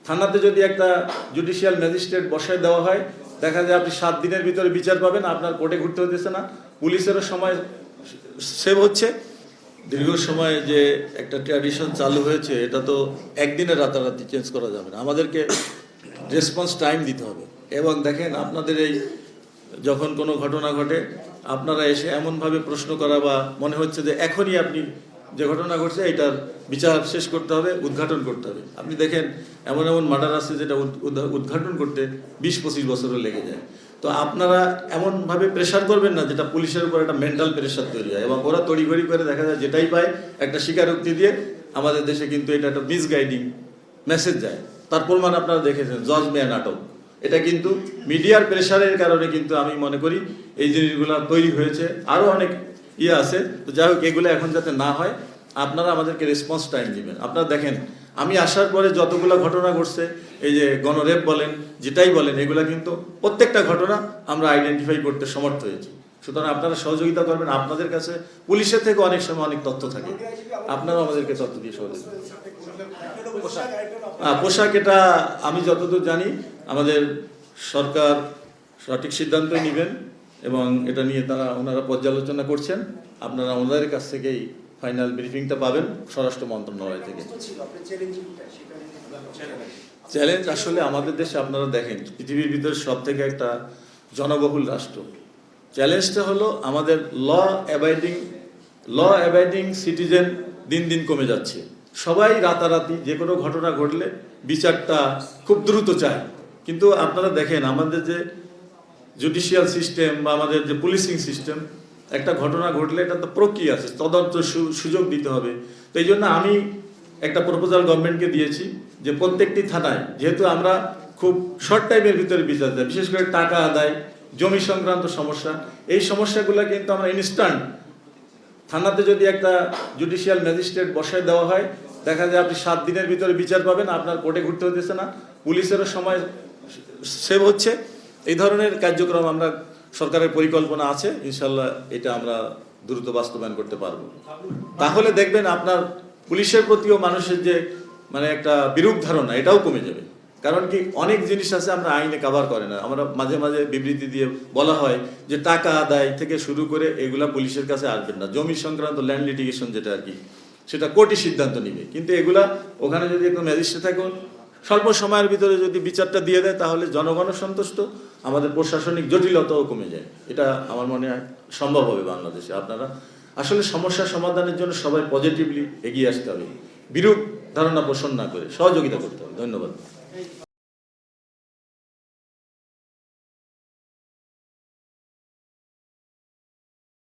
থানাতে যদি একটা জুডিশিয়াল ম্যাজিস্ট্রেট বসায় দেওয়া হয়, দেখা যায় আপনি 7 দিনের ভিতরে বিচার পাবেন, আপনার কোর্টে ঘুরতে হতেছে না, পুলিশেরও সময় সেভ হচ্ছে। দীর্ঘ সময় যে একটা ট্র্যাডিশন চালু হয়েছে, এটা তো একদিনে রাতারাতি চেঞ্জ করা যাবে না, আমাদেরকে রেসপন্স টাইম দিতে হবে। এবং দেখেন, আপনাদের এই যখন কোনো ঘটনা ঘটে, আপনারা এসে এমনভাবে প্রশ্ন করা বা মনে হচ্ছে যে এখনই আপনি যে ঘটনা ঘটছে এটার বিচার শেষ করতে হবে, উদ্ঘাটন করতে হবে। আপনি দেখেন এমন এমন মার্ডার আছে যেটা উদ্ঘাটন করতে 20-25 বছরও লেগে যায়। তো আপনারা এমনভাবে প্রেশার করবেন না যেটা পুলিশের উপর একটা মেন্টাল প্রেশার তৈরি হয়, এবং ওরা তড়িঘড়ি করে দেখা যায় যেটাই পায় একটা স্বীকারোক্তি দিয়ে আমাদের দেশে কিন্তু এটা একটা মিসগাইডিং মেসেজ যায়। তার প্রমাণ আপনারা দেখেছেন, জজ মেয়া নাটক। এটা কিন্তু মিডিয়ার প্রেশারের কারণে কিন্তু আমি মনে করি এই জিনিসগুলো তৈরি হয়েছে। আরও অনেক আছে, তো যাই হোক, এগুলো এখন যাতে না হয় আপনারা আমাদেরকে রেসপন্স টাইম দিবেন। আপনারা দেখেন, আমি আসার পরে যতগুলো ঘটনা ঘটছে, এই যে গণরেপ বলেন, যেটাই বলেন, এগুলা কিন্তু প্রত্যেকটা ঘটনা আমরা আইডেন্টিফাই করতে সমর্থ হয়েছি। সুতরাং আপনারা সহযোগিতা করবেন। আপনাদের কাছে পুলিশের থেকে অনেক সময় অনেক তথ্য থাকে, আপনারাও আমাদেরকে তথ্য দিয়ে সহযোগিতা। পোশাক, এটা আমি যতদূর জানি আমাদের সরকার সঠিক সিদ্ধান্তই নেবেন, এবং এটা নিয়ে ওনারা পর্যালোচনা করছেন। আপনারা ওনাদের কাছ থেকেই ফাইনাল ব্রিফিংটা পাবেন স্বরাষ্ট্র মন্ত্রণালয় থেকে। চ্যালেঞ্জ আসলে আমাদের দেশে আপনারা দেখেন, পৃথিবীর ভিতরে সব থেকে একটা জনবহুল রাষ্ট্র। চ্যালেঞ্জটা হলো আমাদের ল অ্যাবাইডিং সিটিজেন দিন দিন কমে যাচ্ছে। সবাই রাতারাতি যে কোনো ঘটনা ঘটলে বিচারটা খুব দ্রুত চায়। কিন্তু আপনারা দেখেন, আমাদের যে জুডিশিয়াল সিস্টেম বা আমাদের যে পুলিশিং সিস্টেম, একটা ঘটনা ঘটলে এটা তো প্রক্রিয়া আছে, তদন্ত সুযোগ দিতে হবে। তো এই জন্য আমি একটা প্রপোজাল গভর্নমেন্টকে দিয়েছি যে প্রত্যেকটি থানায়, যেহেতু আমরা খুব শর্ট টাইমের ভিতরে বিচার দেয়, বিশেষ করে টাকা আদায়, জমি সংক্রান্ত সমস্যা, এই সমস্যাগুলো কিন্তু আমরা ইনস্ট্যান্ট থানাতে যদি একটা জুডিশিয়াল ম্যাজিস্ট্রেট বসায় দেওয়া হয়, দেখা যায় আপনি 7 দিনের ভিতরে বিচার পাবেন, আপনার কোর্টে ঘুরতে হতেছে না, পুলিশেরও সময় সেভ হচ্ছে। এই ধরনের কার্যক্রম আমরা সরকারের পরিকল্পনা আছে, ইনশাল্লাহ এটা আমরা দ্রুত বাস্তবায়ন করতে পারবো। তাহলে দেখবেন আপনার পুলিশের প্রতিও মানুষের যে একটা বিরূপ ধারণা, এটাও কমে যাবে। কারণ কি, অনেক জিনিস আছে আমরা আইনে কভার করে না। আমরা মাঝে মাঝে বিবৃতি দিয়ে বলা হয় যে টাকা আদায় থেকে শুরু করে এগুলা পুলিশের কাছে আসবেন না, জমি সংক্রান্ত ল্যান্ড লিটিগেশন যেটা আর কি, সেটা কোর্টই সিদ্ধান্ত নিবে। কিন্তু এগুলা ওখানে যদি একটা ম্যাজিস্ট্রেট থাকে, স্বল্প সময়ের ভিতরে যদি বিচারটা দিয়ে দেয়, তাহলে জনগণও সন্তুষ্ট, আমাদের প্রশাসনিক জটিলতাও কমে যায়। এটা আমার মনে হয় সম্ভব হবে বাংলাদেশে। আপনারা আসলে সমস্যা সমাধানের জন্য সবাই পজিটিভলি এগিয়ে আসতে হবে, বিরূপ ধারণা পোষণ না করে সহযোগিতা করতে হবে। ধন্যবাদ।